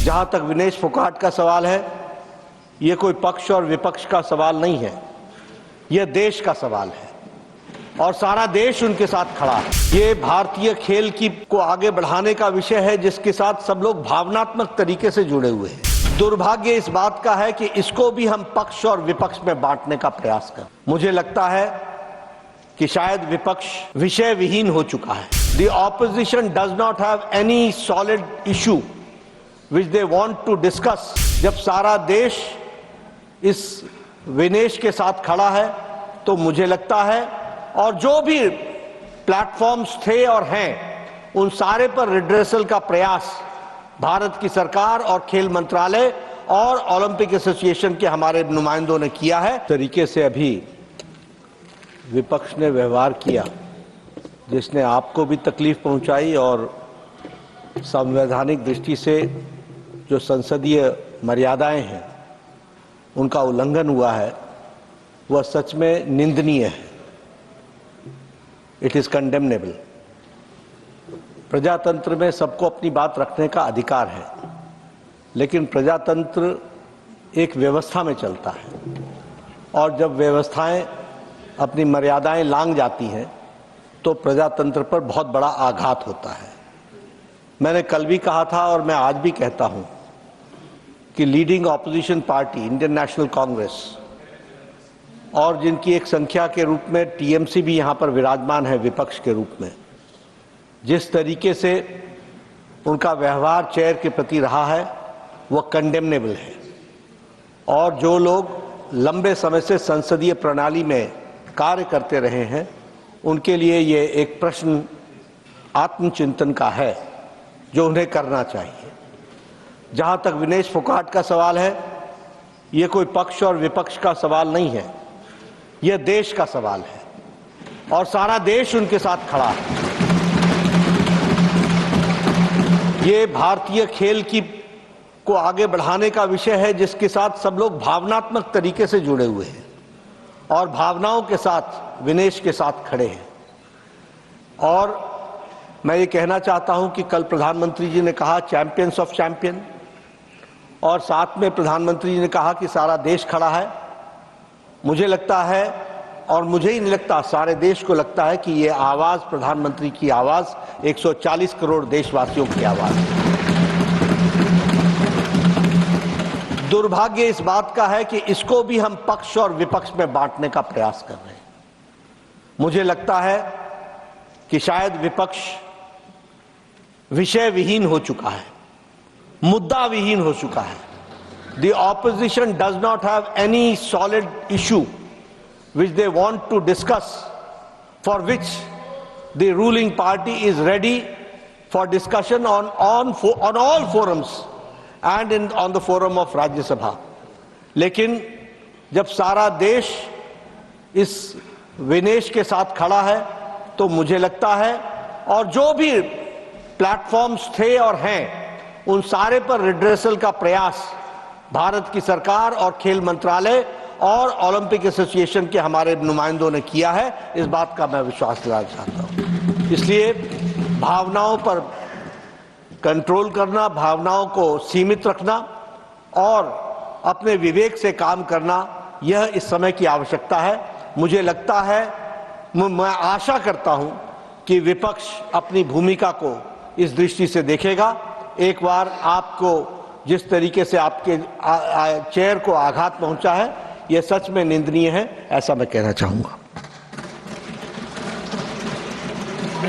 जहां तक विनेश फोगाट का सवाल है, ये कोई पक्ष और विपक्ष का सवाल नहीं है, यह देश का सवाल है और सारा देश उनके साथ खड़ा है। ये भारतीय खेल को आगे बढ़ाने का विषय है जिसके साथ सब लोग भावनात्मक तरीके से जुड़े हुए हैं। दुर्भाग्य इस बात का है कि इसको भी हम पक्ष और विपक्ष में बांटने का प्रयास कर। मुझे लगता है कि शायद विपक्ष विषय विहीन हो चुका है। The opposition does not have any solid issue which they want to discuss। जब सारा देश इस विनेश के साथ खड़ा है तो मुझे लगता है, और जो भी प्लेटफॉर्म्स थे और हैं उन सारे पर रिड्रेसल का प्रयास भारत की सरकार और खेल मंत्रालय और ओलंपिक एसोसिएशन के हमारे नुमाइंदों ने किया है। तरीके से अभी विपक्ष ने व्यवहार किया जिसने आपको भी तकलीफ पहुंचाई और संवैधानिक दृष्टि से जो संसदीय मर्यादाएं हैं उनका उल्लंघन हुआ है, वह सच में निंदनीय है। It is condemnable. प्रजातंत्र में सबको अपनी बात रखने का अधिकार है, लेकिन प्रजातंत्र एक व्यवस्था में चलता है और जब व्यवस्थाएं अपनी मर्यादाएं लांघ जाती हैं तो प्रजातंत्र पर बहुत बड़ा आघात होता है। मैंने कल भी कहा था और मैं आज भी कहता हूं कि leading opposition party Indian national Congress और जिनकी एक संख्या के रूप में टीएमसी भी यहां पर विराजमान है विपक्ष के रूप में, जिस तरीके से उनका व्यवहार चेयर के प्रति रहा है वह कंडेमनेबल है। और जो लोग लंबे समय से संसदीय प्रणाली में कार्य करते रहे हैं उनके लिए ये एक प्रश्न आत्मचिंतन का है जो उन्हें करना चाहिए। जहां तक विनेश फोगाट का सवाल है, ये कोई पक्ष और विपक्ष का सवाल नहीं है, यह देश का सवाल है और सारा देश उनके साथ खड़ा है। ये भारतीय खेल को आगे बढ़ाने का विषय है जिसके साथ सब लोग भावनात्मक तरीके से जुड़े हुए हैं और भावनाओं के साथ विनेश के साथ खड़े हैं। और मैं ये कहना चाहता हूं कि कल प्रधानमंत्री जी ने कहा चैंपियंस ऑफ चैंपियन, और साथ में प्रधानमंत्री जी ने कहा कि सारा देश खड़ा है। मुझे लगता है, और मुझे ही नहीं लगता, सारे देश को लगता है कि ये आवाज प्रधानमंत्री की आवाज 140 करोड़ देशवासियों की आवाज है। दुर्भाग्य इस बात का है कि इसको भी हम पक्ष और विपक्ष में बांटने का प्रयास कर रहे हैं। मुझे लगता है कि शायद विपक्ष विषय विहीन हो चुका है, मुद्दा विहीन हो चुका है। The opposition does not have any solid issue which they want to discuss, for which the ruling party is ready for discussion on all forums and on the forum of Rajya Sabha। लेकिन जब सारा देश इस विनेश के साथ खड़ा है तो मुझे लगता है, और जो भी प्लेटफॉर्म्स थे और हैं उन सारे पर रिड्रेसल का प्रयास भारत की सरकार और खेल मंत्रालय और ओलंपिक एसोसिएशन के हमारे नुमाइंदों ने किया है। इस बात का मैं विश्वास दिलाना चाहता हूं। इसलिए भावनाओं पर कंट्रोल करना, भावनाओं को सीमित रखना और अपने विवेक से काम करना, यह इस समय की आवश्यकता है। मुझे लगता है, मैं आशा करता हूं कि विपक्ष अपनी भूमिका को इस दृष्टि से देखेगा। एक बार आपको जिस तरीके से आपके चेयर को आघात पहुंचा है, यह सच में निंदनीय है, ऐसा मैं कहना चाहूंगा।